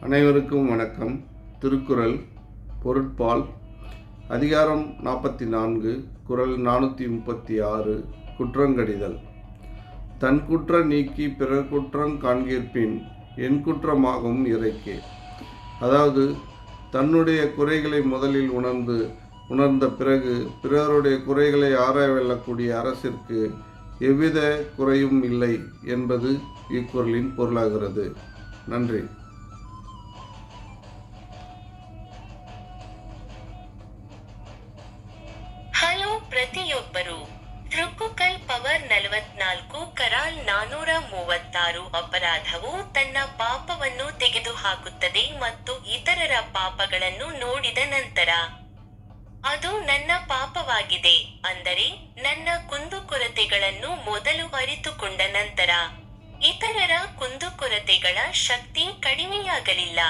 அனைவருக்கும் வணக்கம். திருக்குறள் பொருட்பால் அதிகாரம் 44 குறள் 436 குற்றங்கடிதல். தன் குற்ற நீக்கி பிறர் குற்றம் காண்கிற்பின் என் குற்றமாகவும் இறைக்கே. அதாவது தன்னுடைய குறைகளை முதலில் உணர்ந்த பிறகு பிறருடைய குறைகளை ஆராய வெல்லக்கூடிய அரசிற்கு எவ்வித குறையும் இல்லை என்பது இக்குறளின் பொருளாகிறது. நன்றி. ಹಲೋ ಪ್ರತಿಯೊಬ್ಬರು. ಟ್ರುಕುಕಲ್ ಪವರ್ 44 ಕರಾಲ್ 436 ಅಪರಾಧವು ತನ್ನ ಪಾಪವನ್ನು ತೆಗೆದುಹಾಕುತ್ತದೆ ಮತ್ತು ಇತರರ ಪಾಪಗಳನ್ನು ನೋಡಿದ ನಂತರ ಅದು ನನ್ನ ಪಾಪವಾಗಿದೆ, ಅಂದರೆ ನನ್ನ ಕುಂದುಕೊರತೆಗಳನ್ನು ಮೊದಲು ಅರಿತುಕೊಂಡ ನಂತರ ಇತರರ ಕುಂದುಕೊರತೆಗಳ ಶಕ್ತಿ ಕಡಿಮೆಯಾಗಲಿಲ್ಲ.